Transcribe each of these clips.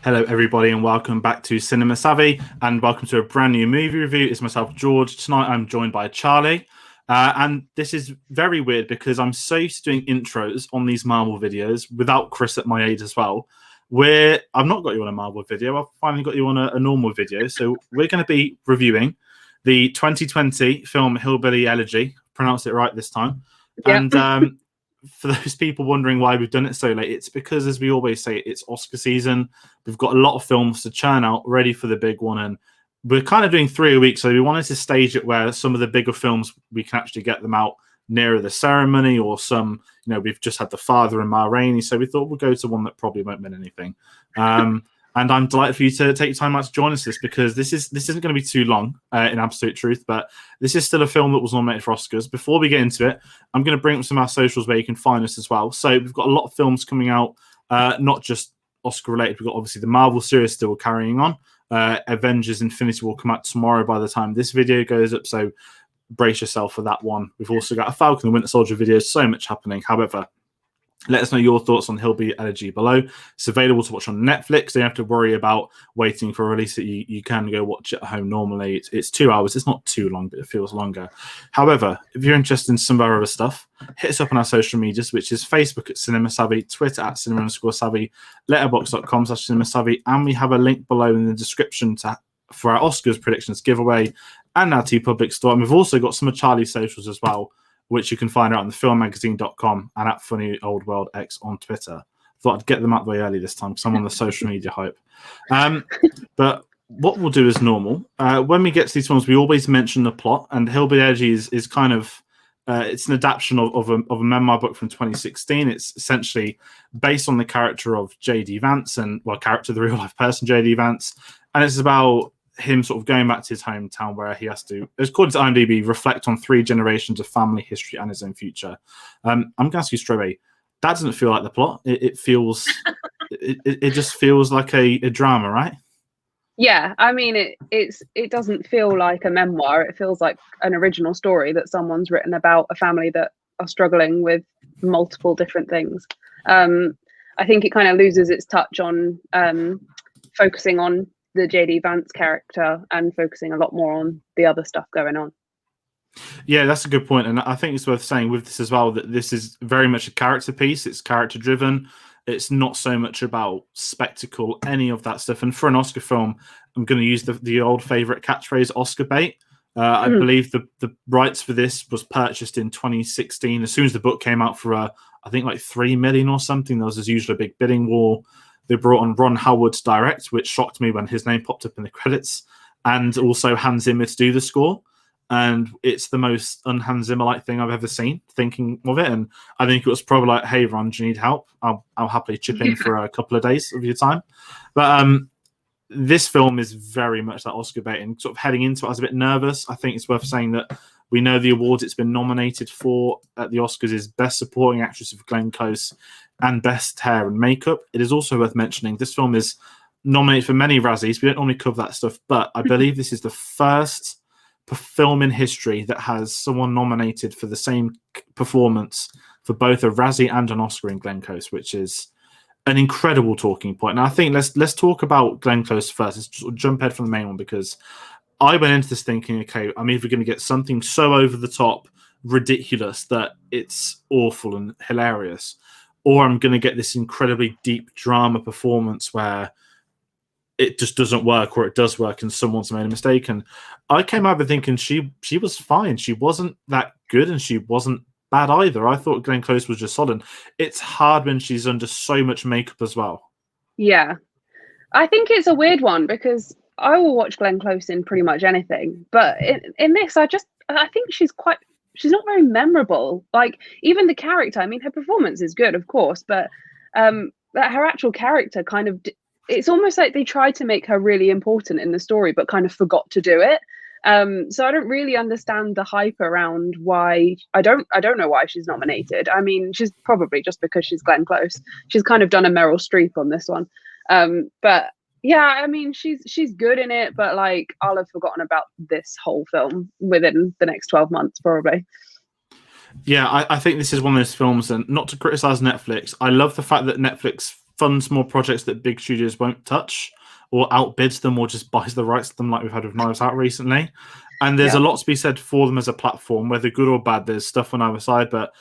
Hello, everybody, and welcome back to Cinema Savvy, and welcome to a brand new movie review. It's myself, George. Tonight, I'm joined by Charlie, and this is very weird because I'm so used to doing intros on these Marvel videos without Chris at my aid as well. I've not got you on a Marvel video. I've finally got you on a normal video. So we're going to be reviewing the 2020 film Hillbilly Elegy. Pronounced it right this time. Yep. And for those people wondering why we've done it so late, it's because, as we always say, it's Oscar season. We've got a lot of films to churn out, ready for the big one, and we're kind of doing 3 a week. So we wanted to stage it where some of the bigger films, we can actually get them out nearer the ceremony, or some, we've just had The Father and Ma Rainey, so we thought we'll go to one that probably won't mean anything. And I'm delighted for you to take time out to join us because this isn't going to be too long, in absolute truth, but this is still a film that was nominated for Oscars. Before we get into it, I'm going to bring up some of our socials where you can find us as well. So we've got a lot of films coming out, not just Oscar related. We've got obviously the Marvel series still carrying on. Avengers Infinity will come out tomorrow by the time this video goes up, so brace yourself for that one. We've also got a Falcon and Winter Soldier video, so much happening. However, let us know your thoughts on Hillbilly Elegy below. It's available to watch on Netflix. So you don't have to worry about waiting for a release. That you can go watch it at home normally. It's 2 hours. It's not too long, but it feels longer. However, if you're interested in some of our other stuff, hit us up on our social medias, which is Facebook at Cinema Savvy, Twitter at cinema_savvy, letterboxd.com/Cinema Savvy, and we have a link below in the description for our Oscars predictions giveaway and our TeePublic store. And we've also got some of Charlie's socials as well, which you can find out on thefilmmagazine.com and at Funny Old World X on Twitter. Thought I'd get them out the way early this time because I'm on the social media hype. But what we'll do is normal. When we get to these films, we always mention the plot, and Hillbilly Elegy is kind of it's an adaptation of a memoir book from 2016. It's essentially based on the character of J.D. Vance, character, the real life person, J.D. Vance, and it's about him sort of going back to his hometown where he has to, according to IMDb, reflect on 3 generations of family history and his own future. I'm going to ask you straight away, that doesn't feel like the plot. It feels, it just feels like a drama, right? Yeah, I mean, it doesn't feel like a memoir. It feels like an original story that someone's written about a family that are struggling with multiple different things. I think it kind of loses its touch on focusing on the J.D. Vance character and focusing a lot more on the other stuff going on. Yeah, that's a good point. And I think it's worth saying with this as well that this is very much a character piece. It's character driven. It's not so much about spectacle, any of that stuff. And for an Oscar film, I'm going to use the old favorite catchphrase, Oscar bait. I believe the rights for this was purchased in 2016. As soon as the book came out for, I think like $3 million or something, there was as usual a big bidding war. They brought on Ron Howard to direct, which shocked me when his name popped up in the credits, and also Hans Zimmer to do the score. And it's the most un-Hans Zimmer-like thing I've ever seen, thinking of it. And I think it was probably like, hey, Ron, do you need help? I'll happily chip in for a couple of days of your time. But this film is very much that Oscar bait. And sort of heading into it, I was a bit nervous. I think it's worth saying that we know the awards it's been nominated for at the Oscars is Best Supporting Actress for Glenn Close and Best Hair and Makeup. It is also worth mentioning this film is nominated for many Razzies. We don't normally cover that stuff, but I believe this is the first film in history that has someone nominated for the same performance for both a Razzie and an Oscar in Glenn Close, which is an incredible talking point. Now, I think let's talk about Glenn Close first. Let's jump ahead from the main one, because I went into this thinking, okay, I'm either going to get something so over the top, ridiculous that it's awful and hilarious, or I'm going to get this incredibly deep drama performance where it just doesn't work, or it does work and someone's made a mistake. And I came out of it thinking she was fine. She wasn't that good and she wasn't bad either. I thought Glenn Close was just solid. It's hard when she's under so much makeup as well. Yeah. I think it's a weird one because I will watch Glenn Close in pretty much anything. But in this, I think she's not very memorable. Like, even the character, I mean, her performance is good, of course, but her actual character kind of, it's almost like they tried to make her really important in the story, but kind of forgot to do it. So I don't really understand the hype around why. I don't know why she's nominated. I mean, she's probably just because she's Glenn Close. She's kind of done a Meryl Streep on this one. But yeah, I mean, she's good in it, but like, I'll have forgotten about this whole film within the next 12 months, probably. Yeah, I think this is one of those films, and not to criticize Netflix, I love the fact that Netflix funds more projects that big studios won't touch, or outbids them, or just buys the rights to them, like we've had with Knives Out recently. And there's a lot to be said for them as a platform, whether good or bad. There's stuff on either side, but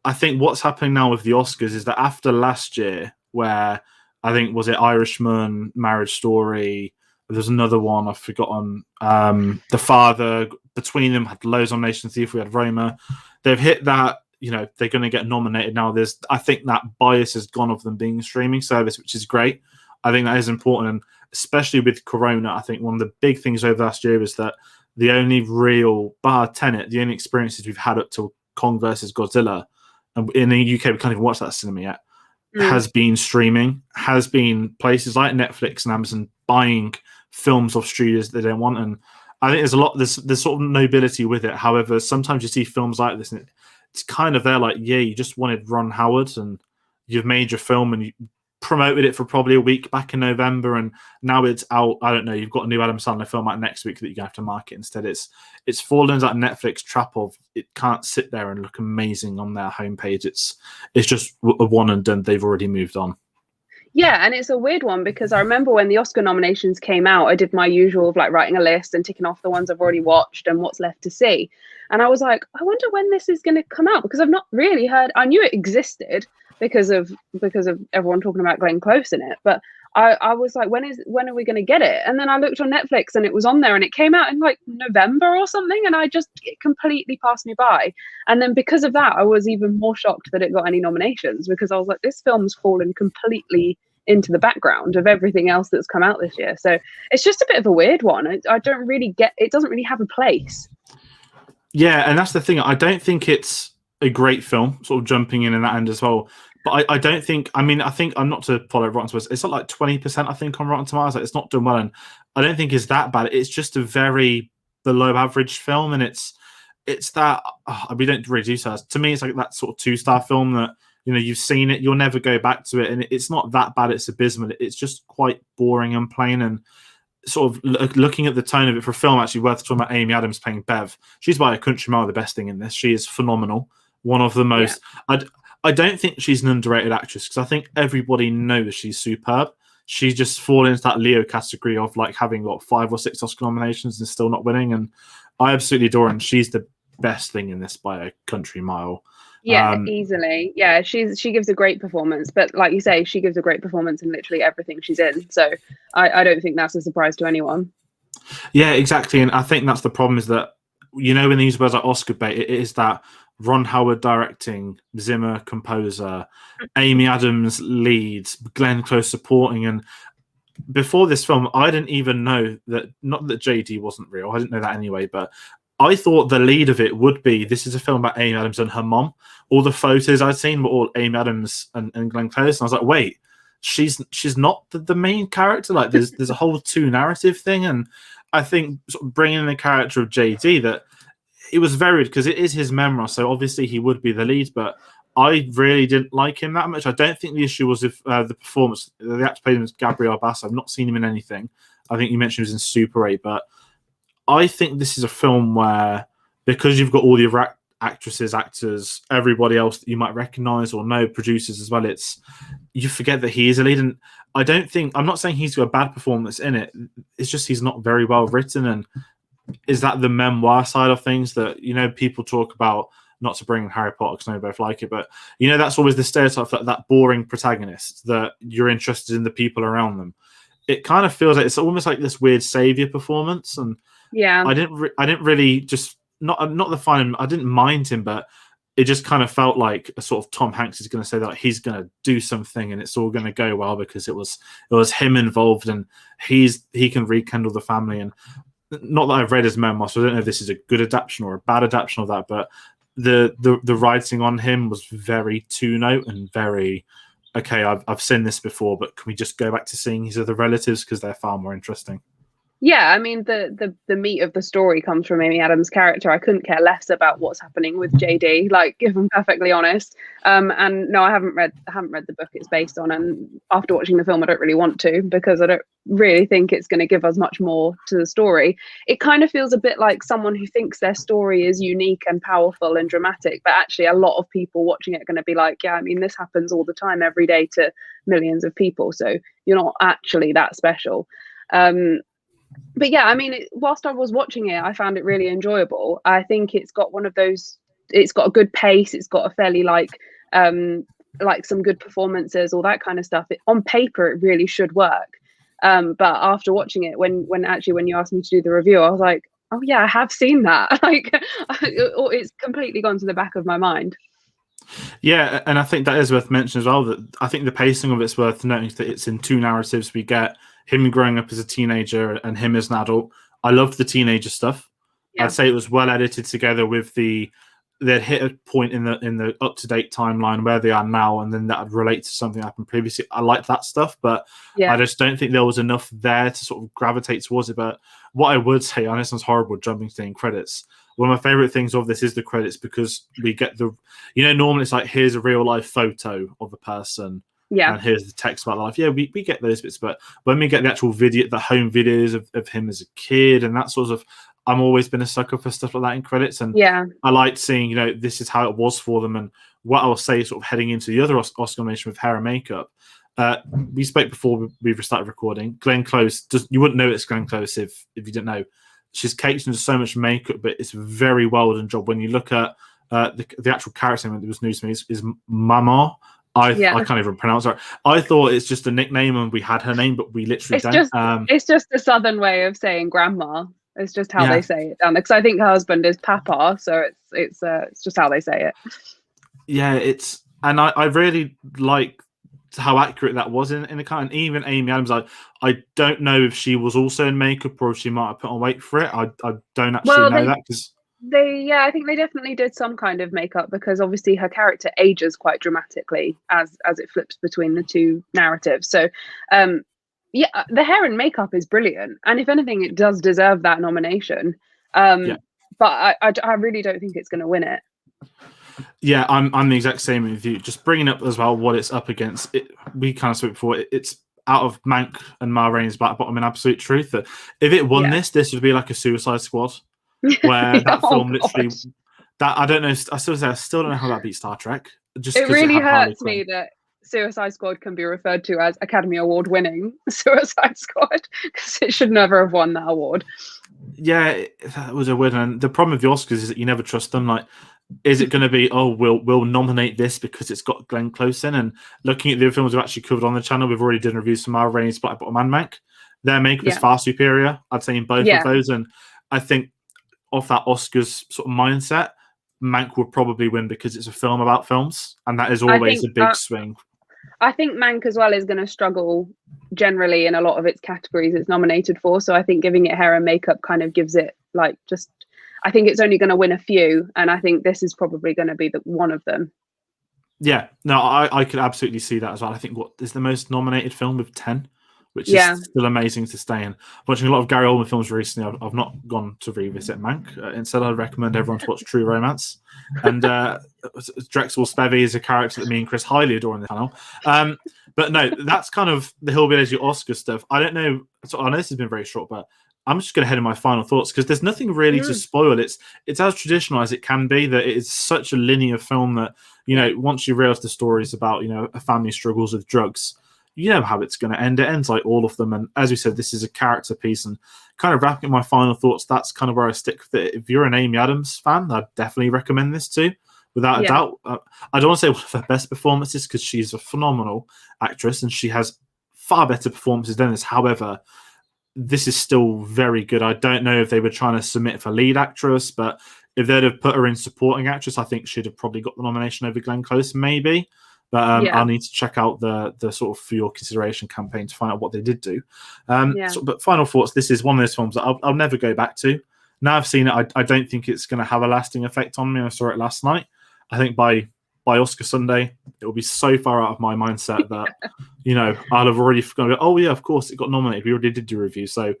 I think what's happening now with the Oscars is that after last year, where I think was it Irishman, Marriage Story, there's another one I've forgotten. The Father, between them had loads on Nation Thief. We had Roma. They've hit that. They're going to get nominated now. I think that bias has gone of them being a streaming service, which is great. I think that is important, and especially with Corona, I think one of the big things over last year is that the only real bar Tenet, the only experiences we've had up to Kong versus Godzilla, and in the UK we can't even watch that cinema yet, has been streaming, has been places like Netflix and Amazon buying films of studios they don't want. And I think there's sort of nobility with it. However, sometimes you see films like this and it's kind of there like, yeah, you just wanted Ron Howard and you've made your film and you promoted it for probably a week back in November, and now it's out. I don't know, you've got a new Adam Sandler film out next week that you're gonna have to market instead. It's fallen into that Netflix trap of it can't sit there and look amazing on their homepage. It's just a one and done. They've already moved on. Yeah, and it's a weird one because I remember when the Oscar nominations came out, I did my usual of like writing a list and ticking off the ones I've already watched and what's left to see. And I was like, I wonder when this is going to come out, because I've not really heard. I knew it existed because of everyone talking about Glenn Close in it, but I was like, when are we going to get it? And then I looked on Netflix and it was on there, and it came out in like November or something, and it completely passed me by. And then because of that, I was even more shocked that it got any nominations, because I was like, this film's fallen completely into the background of everything else that's come out this year. So it's just a bit of a weird one. I don't really get, it doesn't really have a place. Yeah, and that's the thing. I don't think it's a great film, sort of jumping in that end as well. But I don't think, I think I'm not to follow Rotten Tomatoes. It's not like 20%, I think, on Rotten Tomatoes. Like, it's not done well, and I don't think it's that bad. It's just a very below average film, and it's that, we don't really do so. To me, it's like that sort of 2-star film that, you've seen it, you'll never go back to it, and it's not that bad. It's abysmal. It's just quite boring and plain, and sort of looking at the tone of it for a film actually worth talking about. Amy Adams playing Bev. She's by a country mile the best thing in this. She is phenomenal. One of the most. Yeah. I don't think she's an underrated actress, because I think everybody knows she's superb. She's just fallen into that Leo category of like having 5 or 6 Oscar nominations and still not winning. And I absolutely adore her, and she's the best thing in this by a country mile. Yeah, easily. Yeah, she gives a great performance, but like you say, she gives a great performance in literally everything she's in. So I don't think that's a surprise to anyone. Yeah, exactly. And I think that's the problem, is that, when these words like Oscar bait, it is that Ron Howard directing, Zimmer composer, Amy Adams leads, Glenn Close supporting. And before this film, I didn't even know that, not that JD wasn't real, I didn't know that anyway, but I thought the lead of it would be, this is a film about Amy Adams and her mom. All the photos I'd seen were all Amy Adams and Glenn Close. And I was like, wait, she's not the main character. Like there's a whole 2 narrative thing. And I think sort of bringing in the character of JD, that it was very, because it is his memoir. So obviously he would be the lead, but I really didn't like him that much. I don't think the issue was with the performance. The actor played him as Gabriel Bass. I've not seen him in anything. I think you mentioned he was in Super 8, but I think this is a film where, because you've got all the actresses, actors, everybody else that you might recognize or know, producers as well, you forget that he is a lead. And I'm not saying he's got a bad performance in it. It's just he's not very well written. And is that the memoir side of things that, people talk about, not to bring in Harry Potter because I know both like it, but, that's always the stereotype, that boring protagonist, that you're interested in the people around them. It kind of feels like it's almost like this weird savior performance. And yeah, I didn't really just not the fun. I didn't mind him, but it just kind of felt like a sort of Tom Hanks is going to say that he's going to do something and it's all going to go well because it was him involved and he can rekindle the family. And not that I've read his memoir, so I don't know if this is a good adaptation or a bad adaptation of that, but the writing on him was very 2-note and very, okay, I've seen this before, but can we just go back to seeing his other relatives because they're far more interesting. Yeah, I mean the meat of the story comes from Amy Adams' character. I couldn't care less about what's happening with JD, like if I'm perfectly honest. And no, I haven't read the book it's based on, and after watching the film I don't really want to, because I don't really think it's going to give us much more to the story. It kind of feels a bit like someone who thinks their story is unique and powerful and dramatic, but actually a lot of people watching it are going to be like, yeah, I mean this happens all the time every day to millions of people, so you're not actually that special. But yeah, I mean, whilst I was watching it, I found it really enjoyable. I think it's got one of those. It's got a good pace. It's got a fairly like some good performances, all that kind of stuff. On paper, it really should work. But after watching it, when you asked me to do the review, I was like, oh yeah, I have seen that. Like, it's completely gone to the back of my mind. Yeah, and I think that is worth mentioning as well. That I think the pacing of it's worth noting that it's in two narratives. We get him growing up as a teenager and him as an adult. I loved the teenager stuff. Yeah. I'd say it was well edited together with they'd hit a point in the up to date timeline where they are now, and then that would relate to something that happened previously. I liked that stuff, but Yeah. I just don't think there was enough there to sort of gravitate towards it. But what I would say, and this sounds horrible, jumping to the credits. One of my favorite things of this is the credits, because we get normally it's like, here's a real life photo of a person. Yeah. And here's the text about life. Yeah, we get those bits, but when we get the actual video, the home videos of him as a kid and that sort of, I'm always been a sucker for stuff like that in credits. And yeah, I liked seeing, this is how it was for them. And what I'll say, sort of heading into the other Oscar nomination with hair and makeup. We spoke before we started recording. Glenn Close, you wouldn't know it's Glenn Close if you didn't know. She's caked into so much makeup, but it's a very well done job. When you look at the actual character name that was news to me is Mama. I can't even pronounce it. I thought it's just a nickname and we had her name, but we literally don't. It's just a southern way of saying grandma. It's just how they say it down there. Because I think her husband is Papa, so it's just how they say it. Yeah, and I really like how accurate that was in the kind. And even Amy Adams, I don't know if she was also in makeup or if she might have put on weight for it. I don't actually know that, because I think they definitely did some kind of makeup, because obviously her character ages quite dramatically as it flips between the two narratives. So the hair and makeup is brilliant, and if anything it does deserve that nomination. But I really don't think it's going to win it. Yeah, I'm the exact same with you. Just bringing up as well what it's up against. We kind of spoke before. It's out of Mank and Ma Rainey's Black Bottom in Absolute Truth. That if it won this would be like a Suicide Squad, where that film literally. That I don't know. I still don't know how that beat Star Trek. It really hurts me that Suicide Squad can be referred to as Academy Award winning Suicide Squad, because it should never have won that award. Yeah, that was a weird one. The problem with the Oscars is that you never trust them. Like, is it going to be, we'll nominate this because it's got Glenn Close in? And looking at the films we've actually covered on the channel, we've already done reviews for Ma Rainey's Black Bottom and Mank. Their makeup is far superior, I'd say, in both of those. And I think off that Oscars sort of mindset, Mank would probably win because it's a film about films, and that is always a big swing. I think Mank as well is going to struggle generally in a lot of its categories it's nominated for. So I think giving it hair and makeup kind of gives it I think it's only going to win a few, and I think this is probably going to be one of them. Yeah, no, I could absolutely see that as well. I think what is the most nominated film with 10, which is still amazing to stay in. Watching a lot of Gary Oldman films recently, I've not gone to revisit Mank. Instead, I'd recommend everyone to watch True Romance. And Drexel Spevey is a character that me and Chris highly adore on the channel. But no, that's kind of the Hillbilly Elegy Oscar stuff. I don't know. So I know this has been very short, but I'm just going to head in my final thoughts, because there's nothing really to spoil. It's as traditional as it can be. That it is such a linear film that, once you realize the stories about, a family struggles with drugs, you know how it's going to end. It ends like all of them. And as we said, this is a character piece. And kind of wrapping up my final thoughts, that's kind of where I stick with it. If you're an Amy Adams fan, I'd definitely recommend this too, without a doubt. I don't want to say one of her best performances, because she's a phenomenal actress and she has far better performances than this. However, this is still very good. I don't know if they were trying to submit for lead actress, but if they'd have put her in supporting actress, I think she'd have probably got the nomination over Glenn Close, maybe. But I'll need to check out the sort of For Your Consideration campaign to find out what they did do. But final thoughts, this is one of those films that I'll never go back to. Now I've seen it, I don't think it's going to have a lasting effect on me. I saw it last night. I think by Oscar Sunday, it will be so far out of my mindset that, I'll have already gone, oh yeah, of course, it got nominated. We already did do a review. So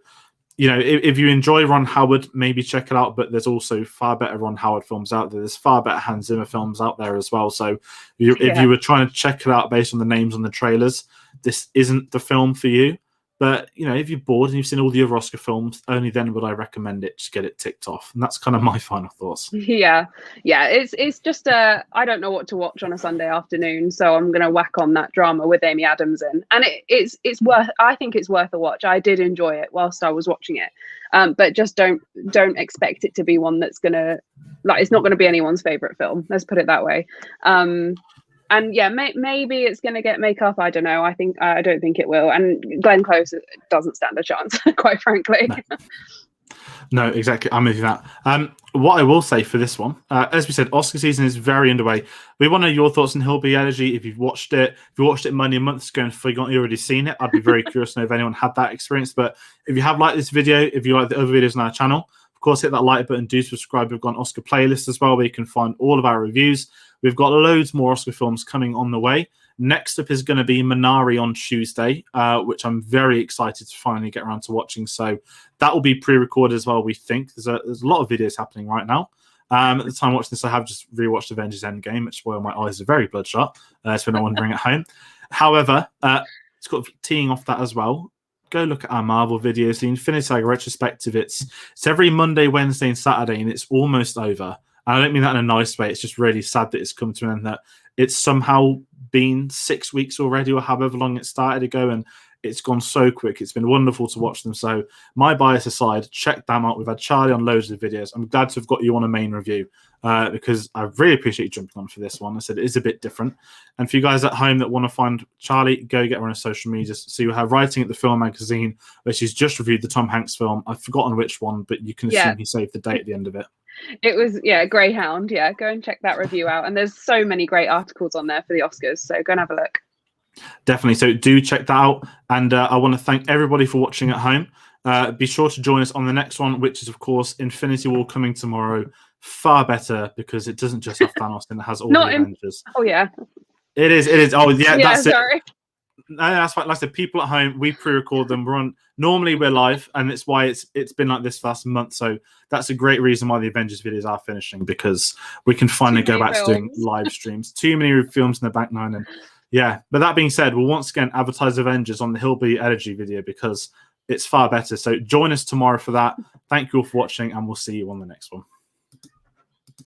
if you enjoy Ron Howard, maybe check it out. But there's also far better Ron Howard films out there. There's far better Hans Zimmer films out there as well. So if you were trying to check it out based on the names on the trailers, this isn't the film for you. But if you're bored and you've seen all the other Oscar films, only then would I recommend it to get it ticked off. And that's kind of my final thoughts. Yeah. It's just I don't know what to watch on a Sunday afternoon, so I'm gonna whack on that drama with Amy Adams in, and it's worth. I think it's worth a watch. I did enjoy it whilst I was watching it, but just don't expect it to be one that's gonna it's not gonna be anyone's favorite film. Let's put it that way. And yeah, maybe it's going to get makeup. I don't know. I don't think it will. And Glenn Close doesn't stand a chance, quite frankly. No, exactly. I'm with you that. What I will say for this one, as we said, Oscar season is very underway. We want to know your thoughts on Hillbilly Elegy. If you've watched it, many months ago and forgotten you already seen it, I'd be very curious to know if anyone had that experience. But if you have liked this video, if you like the other videos on our channel, of course, hit that like button. Do subscribe. We've got an Oscar playlist as well where you can find all of our reviews. We've got loads more Oscar films coming on the way. Next up is going to be Minari on Tuesday, which I'm very excited to finally get around to watching. So that will be pre-recorded as well, we think. There's a lot of videos happening right now. At the time watching this, I have just rewatched Avengers Endgame, which is why my eyes are very bloodshot. So no one bring it home. However, it's got teeing off that as well. Go look at our Marvel videos. The Infinity Saga retrospective. It's every Monday, Wednesday, and Saturday, and it's almost over. And I don't mean that in a nice way. It's just really sad that it's come to an end, that it's somehow been 6 weeks already or however long it started ago, and it's gone so quick. It's been wonderful to watch them. So my bias aside, check them out. We've had Charlie on loads of videos. I'm glad to have got you on a main review because I really appreciate you jumping on for this one. I said it is a bit different. And for you guys at home that want to find Charlie, go get her on her social media. So you have Writing at the Film Magazine, where she's just reviewed the Tom Hanks film. I've forgotten which one, but you can assume he saved the date at the end of it. It was, Greyhound. Yeah, go and check that review out. And there's so many great articles on there for the Oscars. So go and have a look. Definitely. So do check that out. And I want to thank everybody for watching at home. Be sure to join us on the next one, which is, of course, Infinity War coming tomorrow. Far better because it doesn't just have Thanos and it has all the Avengers. Oh, yeah. It is. Oh, yeah, that's sorry. it. No, that's fine. Like I said, people at home, we pre-record them. Normally we're live, and it's why it's been like this for the last month. So that's a great reason why the Avengers videos are finishing, because we can finally go back to doing live streams. Too many films in the back nine, and yeah. But that being said, we'll once again advertise Avengers on the Hillbilly Elegy video because it's far better. So join us tomorrow for that. Thank you all for watching, and we'll see you on the next one.